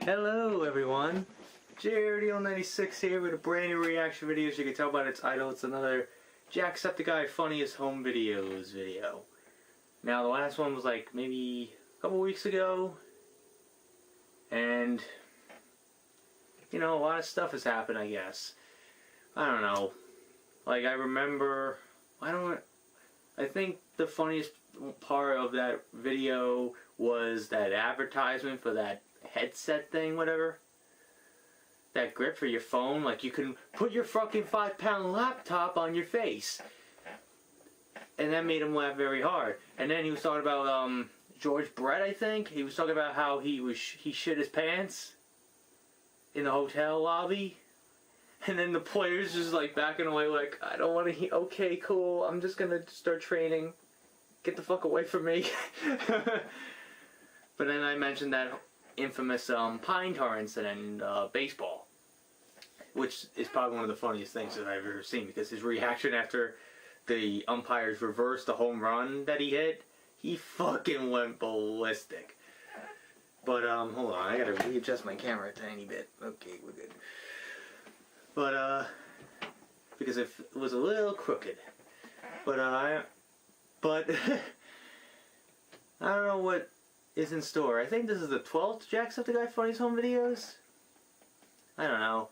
Hello everyone, JRDL96 here with a brand new reaction video. As you can tell by the title, it's another Jacksepticeye Funniest Home Videos video. Now the last one was like maybe a couple weeks ago, and you know, a lot of stuff has happened, I guess. I don't know, like I remember, I think the funniest part of that video was that advertisement for that headset thing, whatever. That grip for your phone, like you can put your fucking 5-pound laptop on your face. And that made him laugh very hard. And then he was talking about George Brett, I think. He was talking about how he shit his pants in the hotel lobby. And then the players just like backing away like, I don't want to hear, okay, cool, I'm just gonna start training. Get the fuck away from me. But then I mentioned that infamous pine tar incident in baseball, which is probably one of the funniest things that I've ever seen, because his reaction after the umpires reversed the home run that he hit, he fucking went ballistic. But hold on, I gotta readjust my camera a tiny bit. Okay, we're good. But because it was a little crooked. But I don't know what is in store. I think this is the 12th Jacksepticeye Funniest Home Videos? I don't know.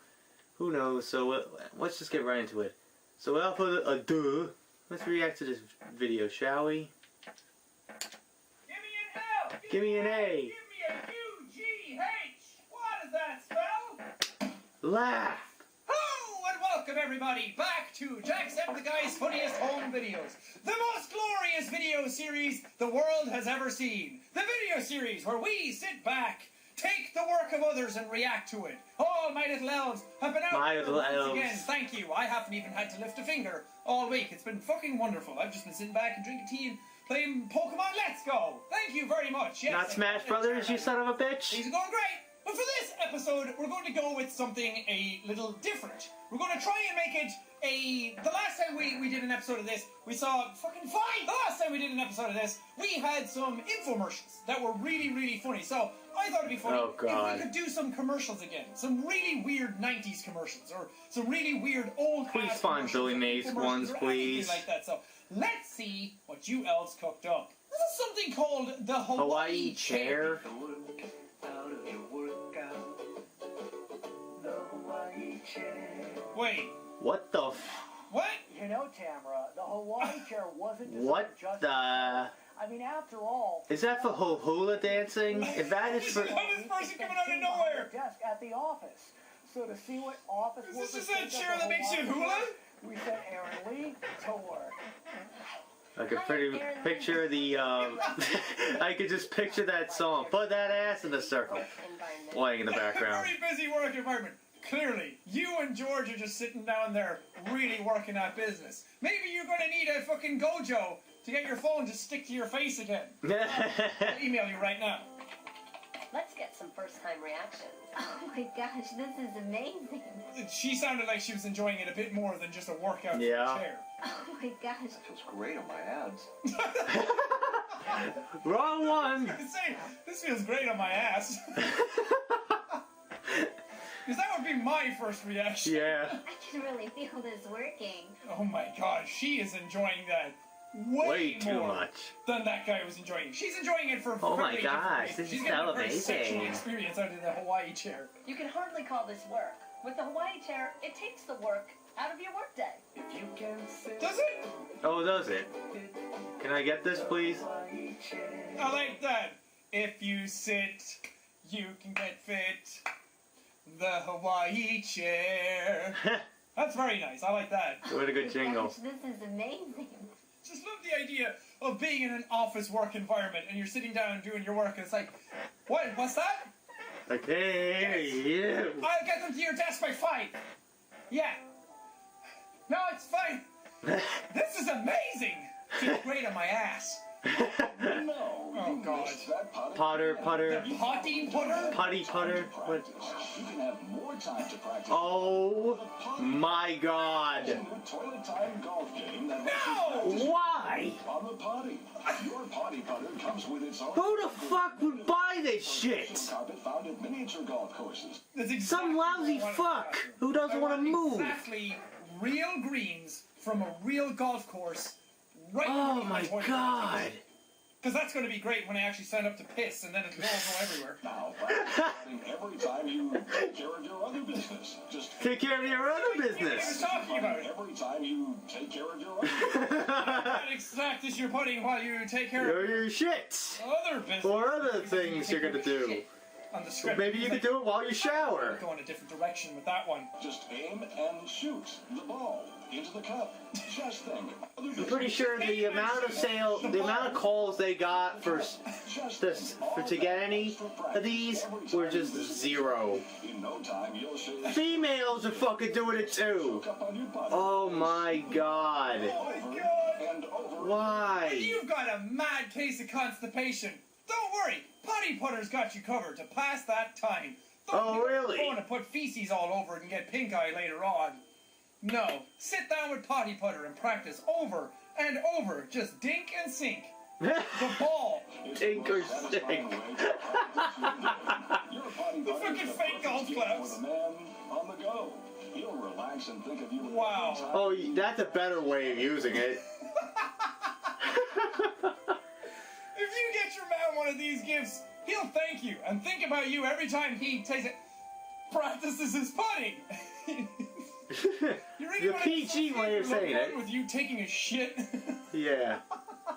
Who knows? So let's just get right into it. So without further ado, let's react to this video, shall we? Give me an L! Give me an A! Give me a U-G-H! What does that spell? Laugh! Hello and welcome everybody back to Jacksepticeye's Funniest Home Videos. The most glorious video series the world has ever seen. The video series where we sit back, take the work of others and react to it. Oh, my little elves have been out once again. Thank you. I haven't even had to lift a finger all week. It's been fucking wonderful. I've just been sitting back and drinking tea and playing Pokemon Let's Go. Thank you very much. Yes, not Smash Brothers, you son of a bitch. Things are going great. But for this episode, we're going to go with something a little different. We're going to try and make it the last time we did an episode of this, we saw fucking fine! The last time we did an episode of this, we had some infomercials that were really, really funny. So I thought it'd be funny if we could do some commercials again. Some really weird 90s commercials, or some really weird old Please find Billy Mays ones, please. Like that. So let's see what you elves cooked up. This is something called the Hawaii chair. Wait. What the What? You know, Tamara, the Hawaii chair wasn't just what the... I mean, after all... Is that for hula dancing? If that is for... This person coming out of nowhere! ...desk at the office. So to see what office Is this just that chair that makes you hula? We sent Aaron Lee to work. I could pretty picture the, I could just picture that song, Put That Ass in the Circle, playing in the background. A very busy work environment. Clearly, you and George are just sitting down there really working at business. Maybe you're going to need a fucking Gojo to get your phone to stick to your face again. I'll email you right now. Let's get some first-time reactions. Oh my gosh, this is amazing. She sounded like she was enjoying it a bit more than just a workout in the chair. Oh my gosh. It feels great on my abs. Wrong one! Say, this feels great on my ass. Because that would be my first reaction. Yeah. I can really feel this working. Oh my gosh, she is enjoying that way too more much than that guy was enjoying it. She's enjoying it for oh my very gosh, different reasons. this She's is getting a very amazing. sexual experience out of the Hawaii chair. You can hardly call this work. With the Hawaii chair, it takes the work out of your workday. If you can sit, Does it? Oh, does it? Can I get this, please? I like that. If you sit, you can get fit. The Hawaii chair. That's very nice. I like that. What a good jingle. Gosh, this is amazing. Just love the idea of being in an office work environment and you're sitting down and doing your work and it's like, what? What's that? Okay, yeah. I'll get them to your desk by 5. Yeah. No, it's fine. This is amazing. Feels great on my ass. no. Oh God. Putter. Potty putter? Putty putter. What? You can have more time to practice. Oh my God. Toilet time golf game that No! Why? Why? On the potty. Your potty putter comes with its own... Who the fuck would buy this shit? ...carpet found at miniature golf courses. That's exactly Some lousy what I want fuck in the who doesn't bathroom. want to I move. Exactly real greens from a real golf course. Right Oh underneath my toilet. god. Because that's going to be great when I actually sign up to piss and then it'll all go everywhere. Now, every time you take care of your other business. Just Take care of your other What are you business. talking about? every time you take care of your other business. That exact is your pudding while you take care Or of your shit. other business. Or other things you're gonna do. On the script. Maybe you could do it while you shower. Go in a different direction with that one. Just aim and shoot the ball into the cup. Just think. I'm pretty sure the amount of calls they got for to get any of these were just zero. In no time, you'll shave Females are fucking doing it too. up on your butt. Oh my god. Oh my god! And over. Why? You've got a mad case of constipation. Don't worry, Potty Putter's got you covered to pass that time. Oh, really? Going to put feces all over it and get pink eye later on. No, sit down with Potty Putter and practice over and over. Just dink and sink. The ball. Dink or sink. The fucking fake golf claps. The man on the go. He'll relax and think of you. Wow. Oh, that's a better way of using it. If you get your man one of these gifts, he'll thank you and think about you every time he takes it. Practices his putting. You really The wanna PG way of saying look it. with you taking a shit. Yeah.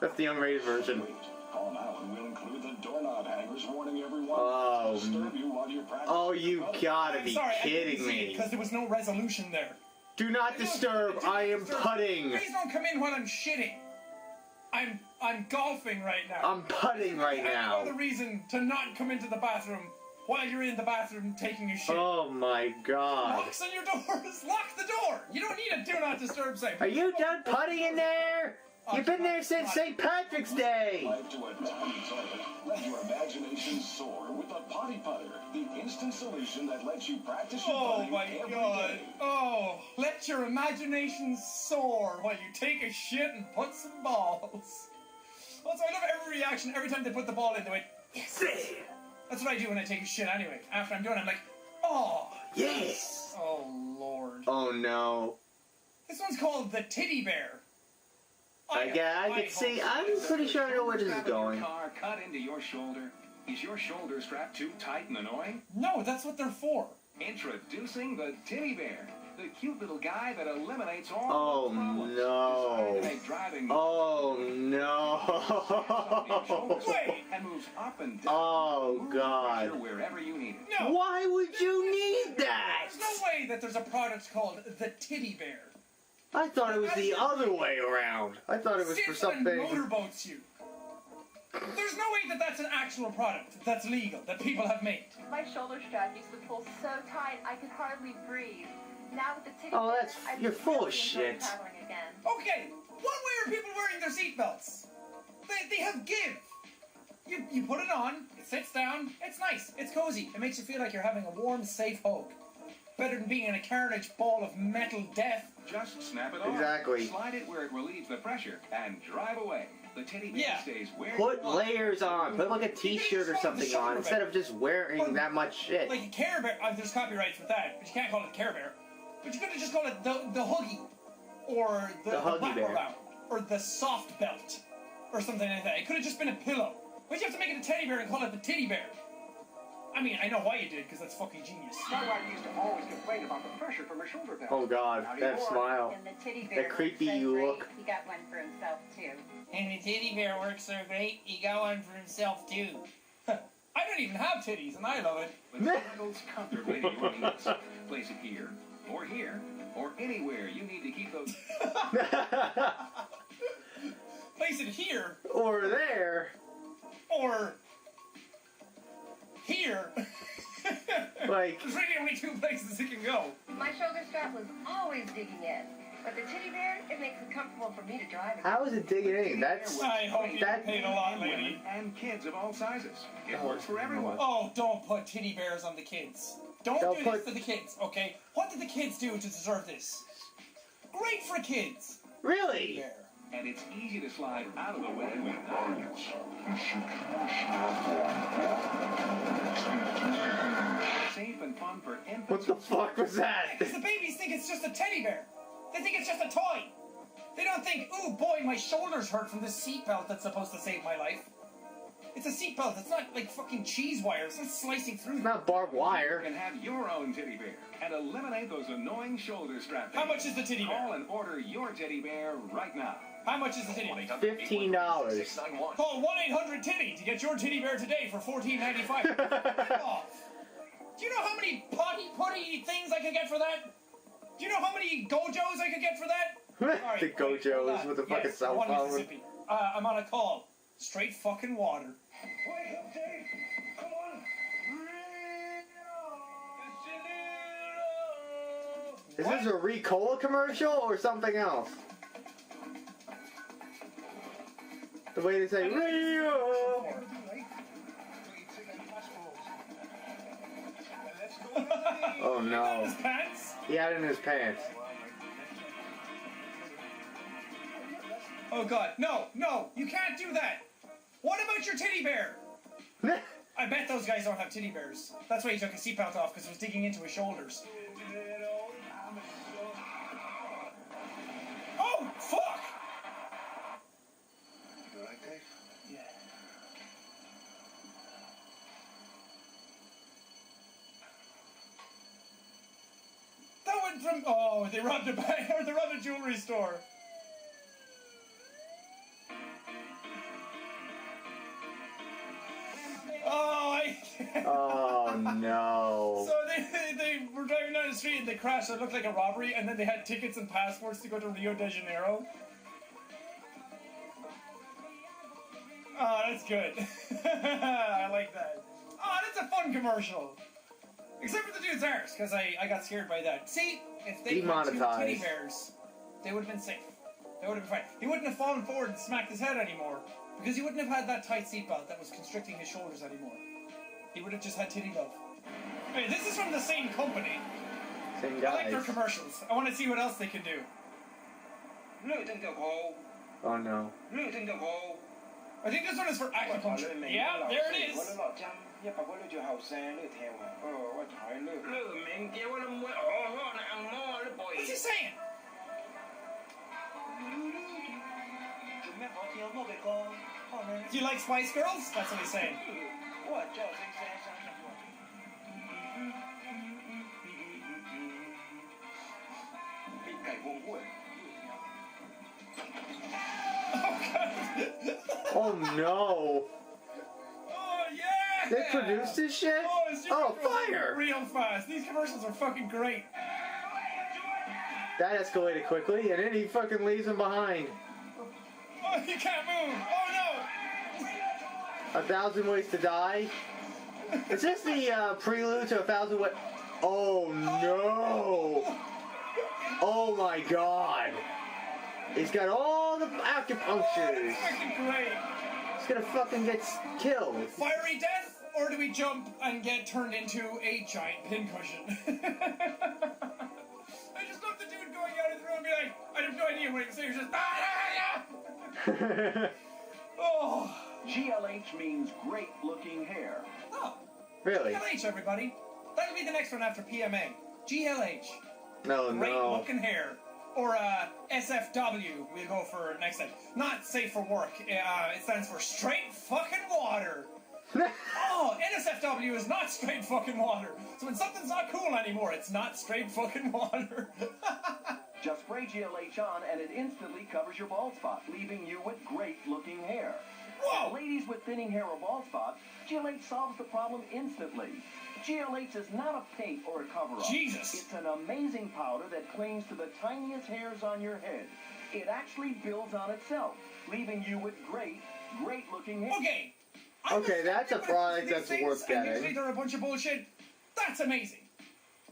That's the unrated version. Wait, call now and we'll include the doorknob hangers warning everyone Oh, to disturb you while you're practicing. Oh, you gotta be kidding me. Because there was no resolution there. Do not disturb. I am putting. Please don't come in while I'm shitting. I'm golfing right now. I'm putting right I have now. no other reason to not come into the bathroom while you're in the bathroom taking a shit. Oh my god. Locks on your doors. Lock the door. You don't need a do not disturb sign. Are you done putting in there? You've been there since St. Patrick's Day. Life to a tiny toilet. Let your imagination soar with a potty putter, the instant solution that lets you practice your Oh putting my every god. day. Oh, let your imagination soar while you take a shit and put some balls. Also, I love every reaction every time they put the ball into it. Yes. That's what I do when I take a shit anyway. After I'm done, I'm like, oh. Yes. Oh, Lord. Oh no. This one's called the Titty Bear. I can see. I'm pretty sure I know where this is going. Car cut into your shoulder. Is your shoulder strap too tight and annoying? No, that's what they're for. Introducing the Titty Bear, the cute little guy that eliminates all Oh the problems. no. Designed to make driving Oh no. Wait. and moves up and down. Oh Move god. pressure wherever you need it. No. Why would you need that? There's no way that there's a product called the Titty Bear. I thought it was the other way around. I thought it was for Sits and something. motorboats you. There's no way that that's an actual product that's legal, that people have made. My shoulder strap used to pull so tight I could hardly breathe. Now with the titty Oh, bear, that's- I you're full of really enjoy shit. traveling again. Okay, what way are people wearing their seatbelts? They have give. You put it on, it sits down, it's nice, it's cozy. It makes you feel like you're having a warm, safe hug. Better than being in a carnage ball of metal death. Just snap it on. Exactly. Slide it where it relieves the pressure and drive away. The Titty Bear Yeah. stays where Put you want. layers on. Put like a t-shirt or something on instead of just wearing that much shit. Like a Care Bear, there's copyrights with that, but you can't call it Care Bear. But you could have just called it the Huggy, or the Huggy Wrap Bear. Around, or the Soft Belt, or something like that. It could have just been a pillow. But you have to make it a teddy bear and call it the Titty Bear. I mean, I know why you did, because that's fucking genius. My wife used to always complain about the pressure from her shoulder belt. Oh god, that smile. And the titty bear That creepy looks so you great, look. He got one for himself too. And the titty bear works so great, he got one for himself too. I don't even have titties, and I love it. But it settles comfortably to your needs. Place it here, or anywhere you need to keep those. Place it here, Or there. or here. Like, There's really only two places it can go. My shoulder strap was always digging in. But the titty bear, it makes it comfortable for me to drive in. how is it digging in? That's... I hope you That- paid a lot, Women lady. and kids of all sizes. It works for everyone. Oh, don't put titty bears on the kids. Don't Don't do put- this to the kids, okay? What did the kids do to deserve this? Great for kids. Really? Bear. and it's easy to slide out of the way with safe and fun for infants. What the fuck was that? Because the babies think it's just a teddy bear. They think it's just a toy. They don't think, ooh boy, my shoulders hurt from this seatbelt that's supposed to save my life. It's a seatbelt. It's not like fucking cheese wire. It's not slicing through. It's not barbed wire. You can have your own teddy bear and eliminate those annoying shoulder strap things. How much is the teddy bear? Call and order your teddy bear right now. How much is the teddy bear? $15. Call 1-800-TIDDY to get your teddy bear today for $14.95. Oh. Do you know how many potty things I could get for that? Do you know how many Gojos I could get for that? Right, The Gojos with the fucking yes, cell one phone. Mississippi. I'm on a call. Straight fucking water. Wake up, Dave. Come on. Is this a Ricola commercial or something else? The way they say Rio. Oh no. His pants? He had it in his pants. Oh god, no, you can't do that. What about your teddy bear? I bet those guys don't have teddy bears. That's why he took his seatbelt off, because it was digging into his shoulders. Oh, fuck! You alright, Dave? Yeah. That went from, oh, they robbed a bank, or they robbed a jewelry store. Oh no. So they were driving down the street and they crashed. It looked like a robbery, and then they had tickets and passports to go to Rio de Janeiro. Oh, that's good. I like that. Oh, that's a fun commercial. Except for the dude's arse, because I got scared by that. See, if they had two teddy bears, they would have been safe. They would have been fine. He wouldn't have fallen forward and smacked his head anymore, because he wouldn't have had that tight seatbelt that was constricting his shoulders anymore. He would have just had titty love. Hey, this is from the same company. Same I guys. like their commercials. I want to see what else they can do. Oh no. I think this one is for acupuncture. Yeah, there it is. What's he saying? Do you like Spice Girls? That's what he's saying. Oh no. Oh yeah! They produced this shit? it's Oh, fire! Real fast. These commercials are fucking great. That escalated quickly, and then he fucking leaves him behind. Oh, he can't move. Oh no! 1,000 Ways to Die? Is this the prelude to 1,000 Ways? Oh no! Oh my god! He's got all the acupunctures. That's fucking great. He's gonna fucking get killed. Fiery death, or do we jump and get turned into a giant pincushion? I just love the dude going out of the room and be like, I have no idea what he's saying. He's just, oh. GLH means great looking hair. Oh. Really? GLH, everybody. That'll be the next one after PMA. GLH. No, Great no. looking hair. Or SFW, we'll go for next time. Not safe for work. It stands for straight fucking water. Oh, NSFW is not straight fucking water. So when something's not cool anymore, it's not straight fucking water. Just spray GLH on and it instantly covers your bald spot, leaving you with great looking hair. Whoa! Ladies with thinning hair or bald spots, GLH solves the problem instantly. GLH is not a paint or a cover-up. Jesus! It's an amazing powder that clings to the tiniest hairs on your head. It actually builds on itself, leaving you with great looking hair. Okay. Okay, that's a product These that's things, worth and usually getting. they're a bunch of bullshit. That's amazing.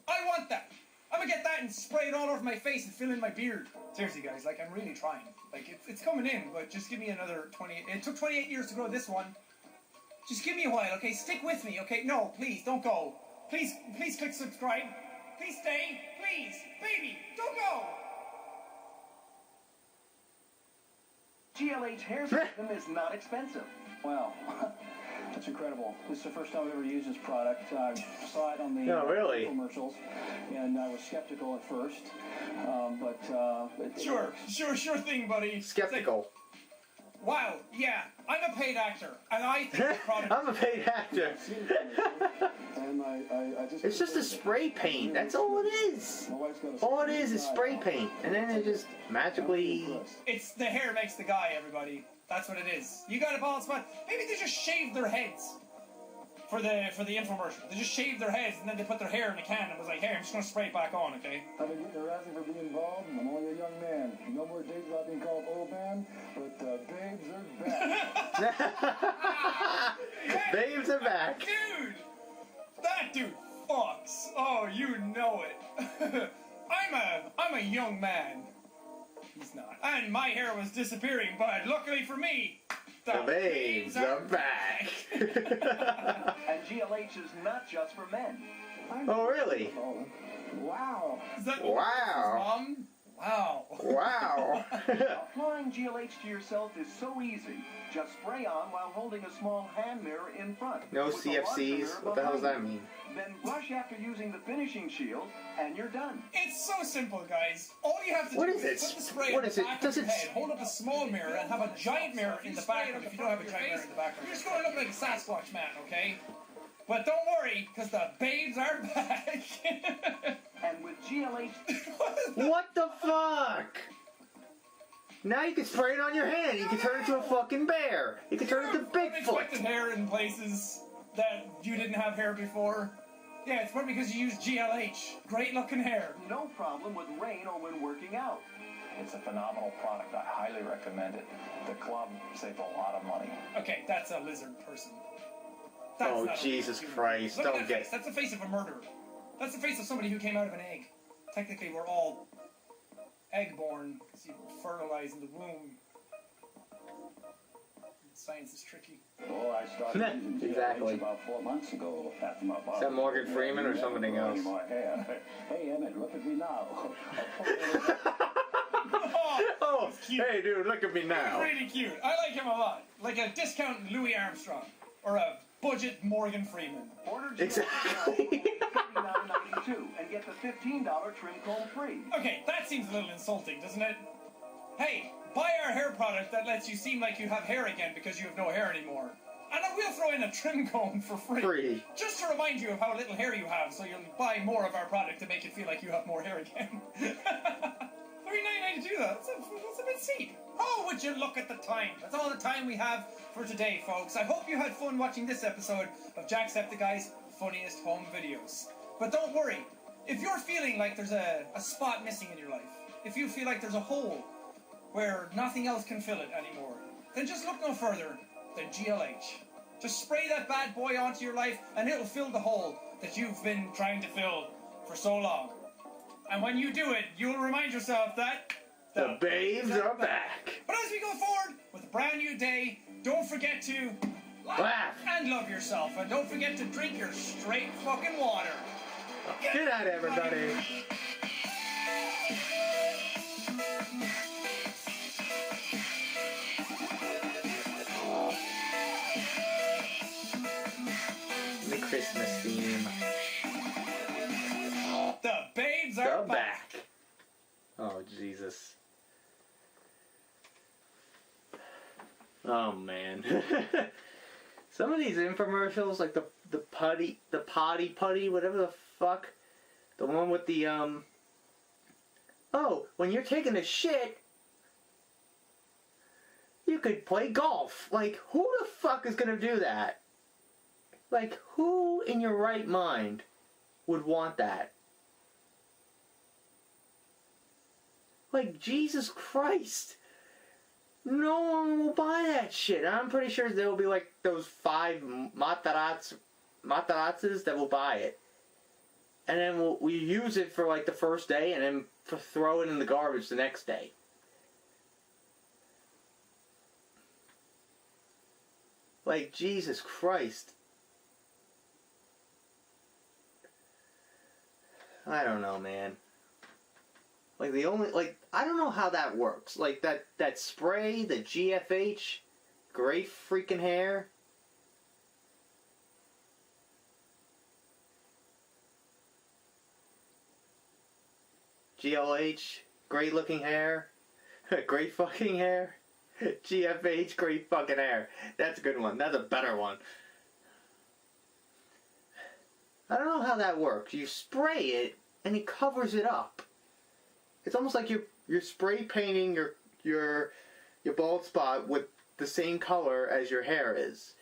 I want that. I'm gonna get that and spray it all over my face and fill in my beard. Seriously, guys, like, I'm really trying. Like, it's coming in, but just give me another 28. It took 28 years to grow this one. Just give me a while, okay? Stick with me, okay? No, please, don't go. Please click subscribe. Please stay. Please. Baby, don't go. GLH hair system is not expensive. Wow. That's incredible. This is the first time I've ever used this product. I saw it on the No, really? commercials, and I was skeptical at first, but it Sure, works. sure thing, buddy. Skeptical. Wow, yeah, I'm a paid actor, and I think the product... I'm a paid actor. And I just It's just a spray paint. That's all it is. My wife's got a All it is spray paint, and then it just magically. It's the hair makes the guy, everybody. That's what it is. You got a bald spot. Maybe they just shaved their heads for the infomercial. They just shaved their heads and then they put their hair in a can and was like, "Hey, I'm just gonna spray it back on, okay?" I've been getting harassing for being bald. I'm only a young man. No more days about being called old man, but babes are back. Babes are back. Dude, that dude fucks. Oh, you know it. I'm a young man. He's not. And my hair was disappearing, but luckily for me, The babes are back. And GLH is not just for men. Oh, really? Wow. Is that Wow. Mom? Wow. Wow. Applying GLH to yourself is so easy. Just spray on while holding a small hand mirror in front. No with a larger CFCs. mirror What the hell does behind that you. mean? Then brush after using the finishing shield, and you're done. It's so simple, guys. All you have to What do is is it? put the spray What in is the it? back Does of your it- head, hold up a small mirror, and have a giant mirror in the background. If you don't have a giant mirror in the background, you're just going to look like a Sasquatch man, okay? But don't worry, because the babes are back. And with GLH, What the fuck? Now you can spray it on your hand. You can turn it into a fucking bear. You can turn it into Unexpected Bigfoot. hair in places that you didn't have hair before. Yeah, it's probably because you use GLH. Great looking hair. no problem with rain or when working out. It's a phenomenal product. I highly recommend it. The club saved a lot of money. Okay, that's a lizard person. That's Oh, not a Jesus human. Christ, Look at don't that get- face. That's the face of a murderer. That's the face of somebody who came out of an egg. Technically, we're all egg-born because you fertilize in the womb. Science is tricky. Oh, I started using GLH Exactly. about 4 months ago after my barber. Is that Morgan Freeman or something Never else? grow any more hair. Hey, Emmett, look at me now. Oh, He's cute. hey dude, look at me now. Pretty cute. I like him a lot. Like a discount Louis Armstrong. Or a budget Morgan Freeman. Order GLH Exactly. now for $59.92 and get the $15 trim comb free. Okay, that seems a little insulting, doesn't it? Hey, buy our hair product that lets you seem like you have hair again because you have no hair anymore. And then we'll throw in a trim comb for free. Free. Just to remind you of how little hair you have, so you'll buy more of our product to make it feel like you have more hair again. $39.92 though, that's a bit steep. Oh, would you look at the time? That's all the time we have for today, folks. I hope you had fun watching this episode of Jacksepticeye's Funniest Home Videos. But don't worry, if you're feeling like there's a spot missing in your life, if you feel like there's a hole where nothing else can fill it anymore, then just look no further than GLH. Just spray that bad boy onto your life and it'll fill the hole that you've been trying to fill for so long. And when you do it, you'll remind yourself that The babes are back. But as we go forward with a brand new day, don't forget to Laugh. and love yourself, and don't forget to drink your straight fucking water. Good night, everybody. The Christmas theme. The babes are They're back. back. Oh, Jesus. Oh, man. Some of these infomercials, like the potty putty, whatever the fuck. The one with the, oh, when you're taking a shit, you could play golf. Like, who the fuck is gonna do that? Like, who in your right mind would want that? Like, Jesus Christ. No one will buy that shit. I'm pretty sure there will be like those 5 matarazzas that will buy it. And then we use it for like the first day and then throw it in the garbage the next day. Like, Jesus Christ. I don't know, man. Like the only, like, I don't know how that works. Like that spray, the GFH, gray freaking hair. GLH, great looking hair. Great fucking hair. GFH, great fucking hair. That's a good one. That's a better one. I don't know how that works. You spray it and it covers it up. It's almost like you're spray painting your bald spot with the same color as your hair is.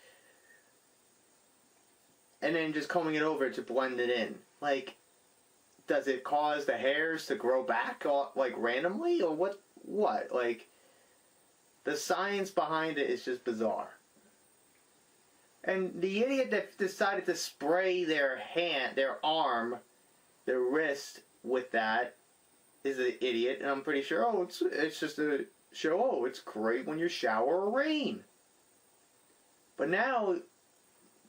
And then just combing it over to blend it in. Like, does it cause the hairs to grow back, like, randomly? Or what? Like, the science behind it is just bizarre. And the idiot that decided to spray their hand, their arm, their wrist with that is an idiot. And I'm pretty sure, oh, it's just a show, oh, it's great when you shower or rain. But now,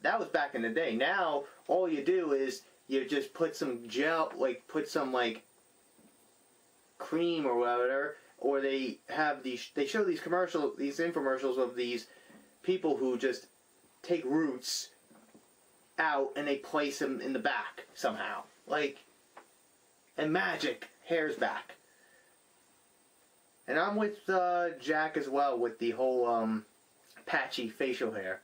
that was back in the day. Now, all you do is you just put some gel, like, put some, like, cream or whatever, or they have these, they show these commercials, these infomercials of these people who just take roots out and they place them in the back somehow. Like, and magic, hair's back. And I'm with Jack as well with the whole patchy facial hair.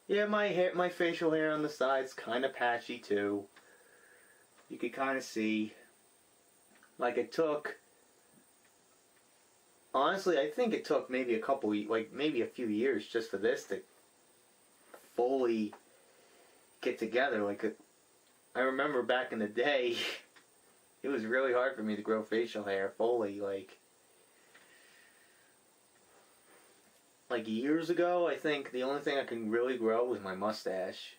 Yeah, my facial hair on the side's kind of patchy too. You could kind of see. Like, it took, honestly, I think it took maybe a couple, like maybe a few years just for this to fully get together. Like, I remember back in the day, it was really hard for me to grow facial hair fully. Like years ago, I think the only thing I could really grow was my mustache.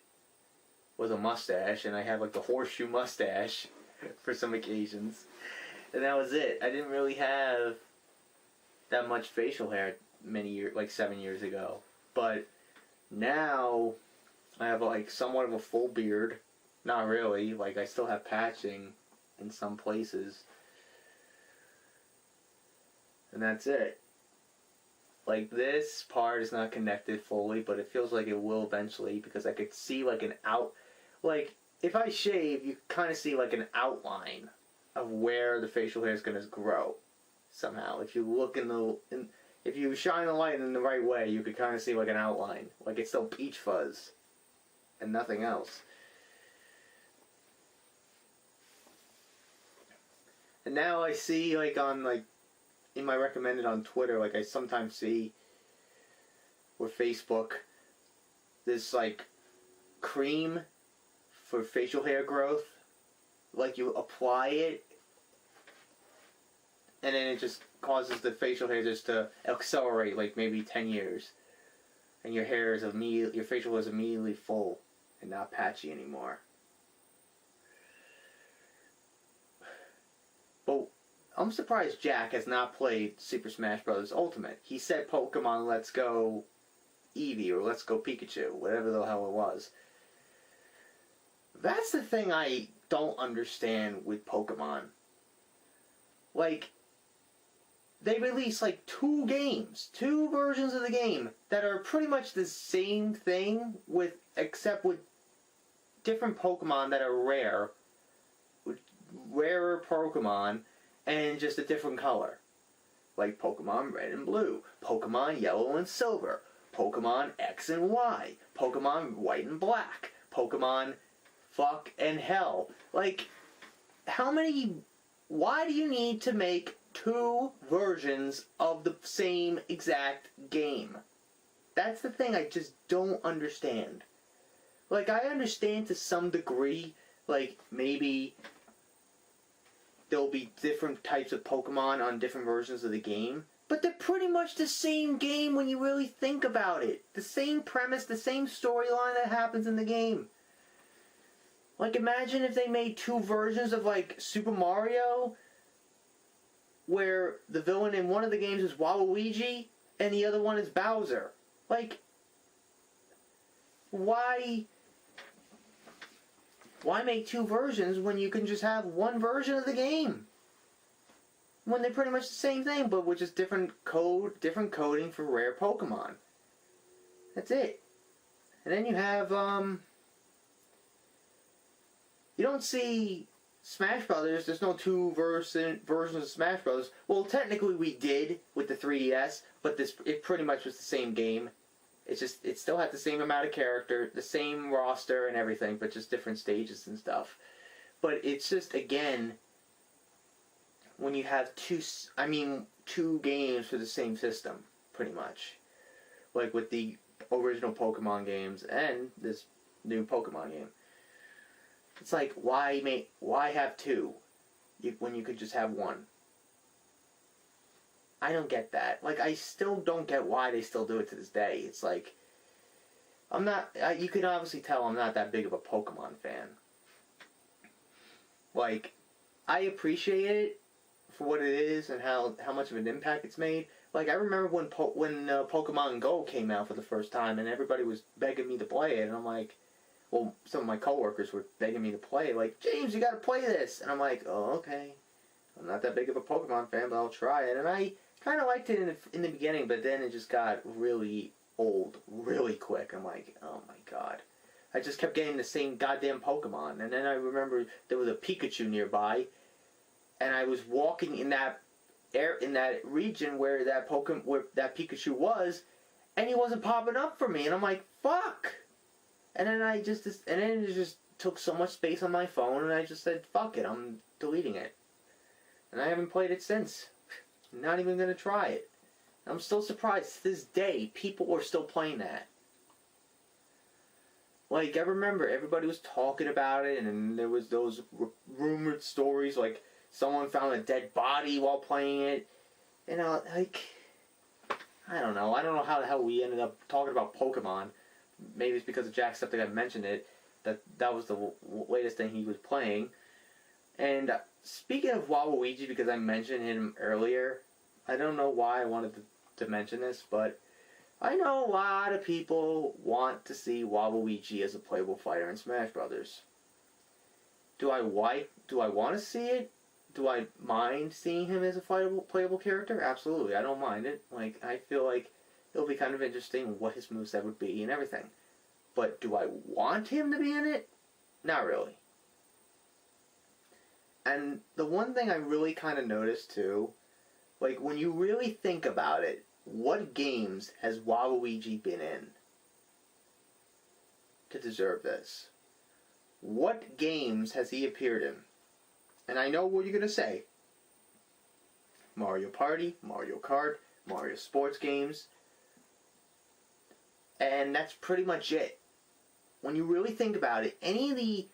Was a mustache, and I had like the horseshoe mustache for some occasions. And that was it. I didn't really have that much facial hair many years, like 7 years ago. But now I have like somewhat of a full beard. Not really. Like, I still have patching in some places. And that's it. Like, this part is not connected fully, but it feels like it will eventually, because I could see like an like, if I shave, you kind of see like an outline of where the facial hair is going to grow somehow. If you look if you shine the light in the right way, you could kind of see like an outline. Like, it's still peach fuzz and nothing else. And now I see, like, on, like, in my recommended on Twitter, like, I sometimes see, or Facebook, this, like, cream for facial hair growth. Like, you apply it, and then it just causes the facial hair just to accelerate, like, maybe 10 years. And your hair is your facial hair is immediately full and not patchy anymore. But I'm surprised Jack has not played Super Smash Bros. Ultimate. He said Pokemon Let's Go Eevee or Let's Go Pikachu, whatever the hell it was. That's the thing I don't understand with Pokemon. Like, they release like two versions of the game that are pretty much the same thing, except with different Pokemon that are rare, rarer Pokemon, and just a different color. Like Pokemon Red and Blue, Pokemon Yellow and Silver, Pokemon X and Y, Pokemon White and Black, Pokemon Fuck and Hell. Like, why do you need to make two versions of the same exact game? That's the thing I just don't understand. Like, I understand to some degree, like, maybe there'll be different types of Pokemon on different versions of the game, but they're pretty much the same game when you really think about it. The same premise, the same storyline that happens in the game. Like, imagine if they made two versions of, like, Super Mario, where the villain in one of the games is Waluigi, and the other one is Bowser. Like, why make two versions when you can just have one version of the game? when they're pretty much the same thing, but with just different coding for rare Pokemon. That's it. And then you have, you don't see Smash Brothers. There's no two versions of Smash Brothers. Well, technically we did with the 3DS, but it pretty much was the same game. It still had the same amount of character, the same roster and everything, but just different stages and stuff. But it's just, again, when you have two games for the same system, pretty much. Like with the original Pokemon games and this new Pokemon game. It's like, why have two when you could just have one? I don't get that. Like, I still don't get why they still do it to this day. It's like, you can obviously tell I'm not that big of a Pokemon fan. Like, I appreciate it for what it is and how much of an impact it's made. Like, I remember when Pokemon Go came out for the first time and everybody was begging me to play it, and I'm like, well, some of my coworkers were begging me to play, like, James, you gotta play this! And I'm like, oh, okay. I'm not that big of a Pokemon fan, but I'll try it. And I kind of liked it in the beginning, but then it just got really old really quick. I'm like, oh my god. I just kept getting the same goddamn Pokemon. And then I remember there was a Pikachu nearby, and I was walking in that region where that Pikachu was, and he wasn't popping up for me. And I'm like, fuck! And then it just took so much space on my phone, and I just said, fuck it, I'm deleting it. And I haven't played it since. Not even gonna try it. I'm still surprised to this day people are still playing that. Like, I remember everybody was talking about it, and there was those rumored stories, like someone found a dead body while playing it. And like, I don't know how the hell we ended up talking about Pokemon. Maybe it's because of Jacksepticeye mentioned it, that was the latest thing he was playing. And speaking of Waluigi, because I mentioned him earlier, I don't know why I wanted to mention this, but I know a lot of people want to see Waluigi as a playable fighter in Smash Brothers. Do I want to see it? Do I mind seeing him as a playable character? Absolutely, I don't mind it. Like, I feel like it'll be kind of interesting what his moveset would be and everything. But do I want him to be in it? Not really. And the one thing I really kind of noticed too, like, when you really think about it, what games has Waluigi been in to deserve this? What games has he appeared in? And I know what you're going to say. Mario Party, Mario Kart, Mario sports games. And that's pretty much it. When you really think about it, any of the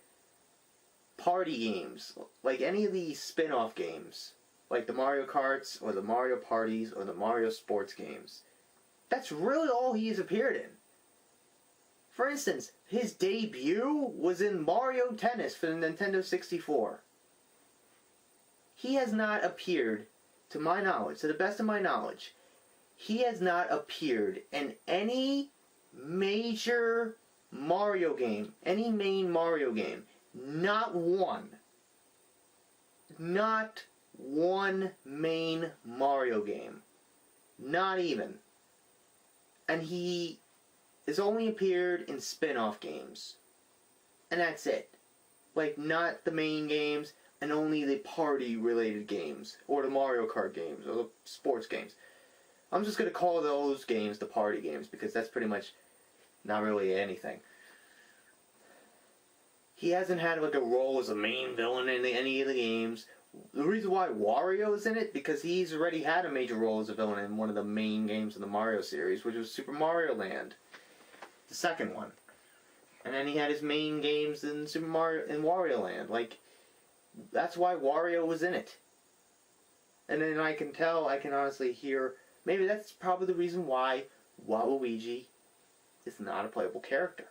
party games, like any of the spin-off games, like the Mario Karts, or the Mario Parties, or the Mario sports games, that's really all he's appeared in. For instance, his debut was in Mario Tennis for the Nintendo 64. He has not appeared, to my knowledge, to the best of my knowledge, he has not appeared in any major Mario game, any main Mario game. Not one. Not one main Mario game. Not even. And he has only appeared in spin-off games. And that's it. Like, not the main games, and only the party-related games, or the Mario Kart games, or the sports games. I'm just going to call those games the party games, because that's pretty much not really anything. He hasn't had like a role as a main villain in any of the games. The reason why Wario is in it, because he's already had a major role as a villain in one of the main games in the Mario series, which was Super Mario Land, the second one. And then he had his main games in Super Mario and Wario Land. Like, that's why Wario was in it. And then I can honestly hear, maybe that's probably the reason why Waluigi is not a playable character.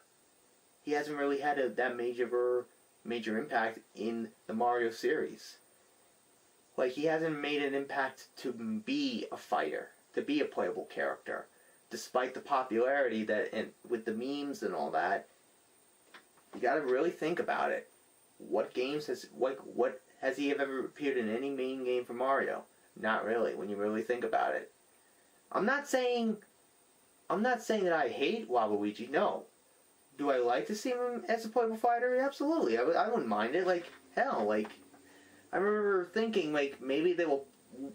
He hasn't really had that major impact in the Mario series. Like, he hasn't made an impact to be a fighter, to be a playable character. Despite the popularity with the memes and all that, you gotta really think about it. What has he ever appeared in any main game for Mario? Not really, when you really think about it. I'm not saying that I hate Waluigi, no. Do I like to see him as a playable fighter? Absolutely. I wouldn't mind it. Like, hell, like, I remember thinking, like, maybe they will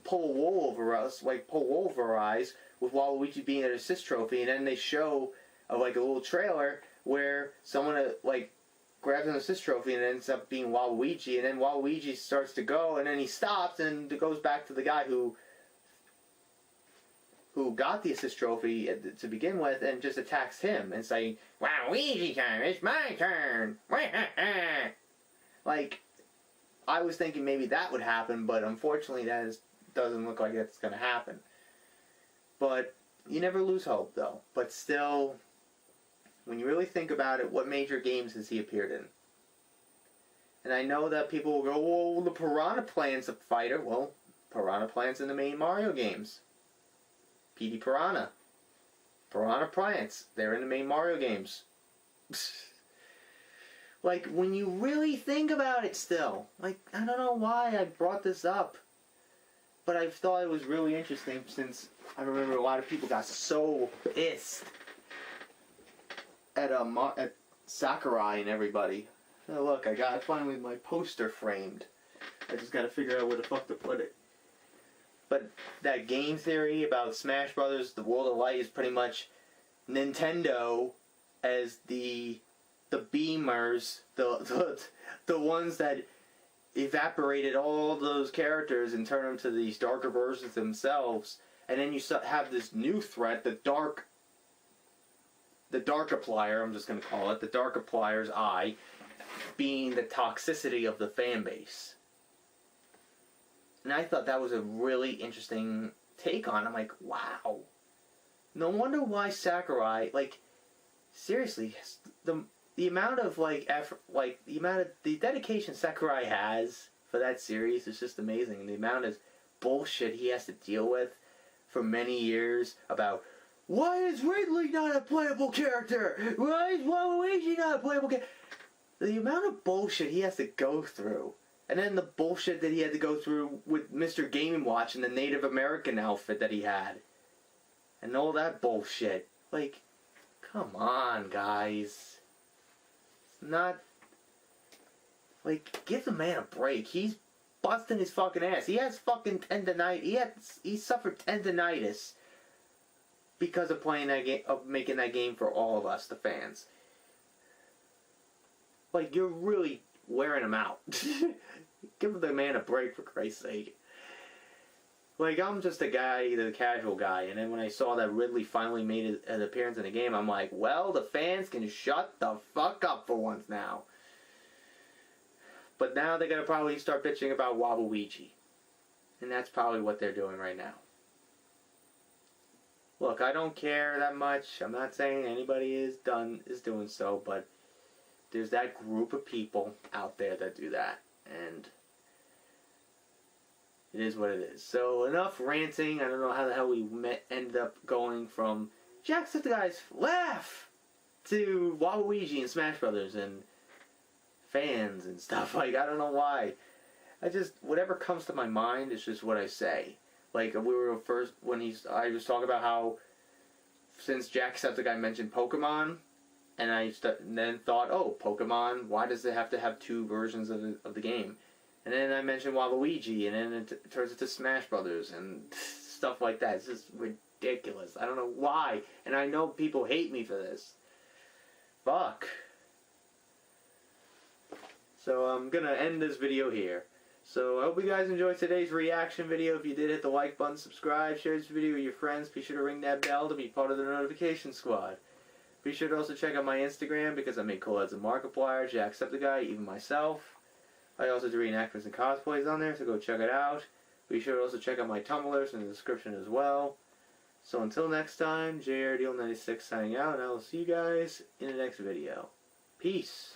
pull wool over us, like, pull wool over our eyes with Waluigi being an assist trophy, and then they show, like, a little trailer where someone, like, grabs an assist trophy and it ends up being Waluigi, and then Waluigi starts to go, and then he stops, and it goes back to the guy who got the assist trophy to begin with, and just attacks him and saying, "Waluigi time, it's my turn!" Like, I was thinking maybe that would happen, but unfortunately doesn't look like it's going to happen. But you never lose hope, though. But still, when you really think about it, what major games has he appeared in? And I know that people will go, "Well, the Piranha Plant's a fighter." Well, Piranha Plant's in the main Mario games. PD Piranha. Piranha Plants. They're in the main Mario games. Like, when you really think about it still. Like, I don't know why I brought this up. But I thought it was really interesting since I remember a lot of people got so pissed at Sakurai and everybody. Oh, look, I got finally my poster framed. I just gotta figure out where the fuck to put it. But that game theory about Smash Brothers, the World of Light, is pretty much Nintendo as the beamers, the ones that evaporated all those characters and turned them to these darker versions themselves. And then you have this new threat, the Dark Applier, I'm just going to call it, the Dark Applier's eye, being the toxicity of the fan base. And I thought that was a really interesting take on it. I'm like, wow. No wonder why Sakurai, like, seriously, the amount of, like, effort, like, the dedication Sakurai has for that series is just amazing. And the amount of bullshit he has to deal with for many years about, why is Ridley not a playable character? Why is Waluigi not a playable character? The amount of bullshit he has to go through. And then the bullshit that he had to go through with Mr. Game & Watch and the Native American outfit that he had. And all that bullshit. Like, come on, guys. It's not... Like, give the man a break. He's busting his fucking ass. He has fucking tendonitis. He suffered tendonitis because of playing that game, of making that game for all of us, the fans. Like, you're really wearing him out. Give the man a break, for Christ's sake. Like, I'm just a guy, the casual guy, and then when I saw that Ridley finally made an appearance in the game, I'm like, well, the fans can shut the fuck up for once now. But now they're going to probably start bitching about Waluigi. And that's probably what they're doing right now. Look, I don't care that much. I'm not saying anybody is doing so, but there's that group of people out there that do that. And it is what it is. So enough ranting. I don't know how the hell we ended up going from Jacksepticeye's laugh to Waluigi and Smash Brothers and fans and stuff. Like, I don't know why. Whatever comes to my mind is just what I say. Like, we were first, I was talking about how, since Jacksepticeye mentioned Pokemon, and I then thought, oh, Pokemon, why does it have to have two versions of the game? And then I mentioned Waluigi, and then it turns into Smash Brothers, and stuff like that. It's just ridiculous. I don't know why, and I know people hate me for this. Fuck. So I'm gonna end this video here. So I hope you guys enjoyed today's reaction video. If you did, hit the like button, subscribe, share this video with your friends. Be sure to ring that bell to be part of the notification squad. Be sure to also check out my Instagram because I make cool ads of Markiplier, Jacksepticeye, even myself. I also do reenactments and cosplays on there, so go check it out. Be sure to also check out my Tumblrs in the description as well. So until next time, JRDL96 signing out, and I will see you guys in the next video. Peace.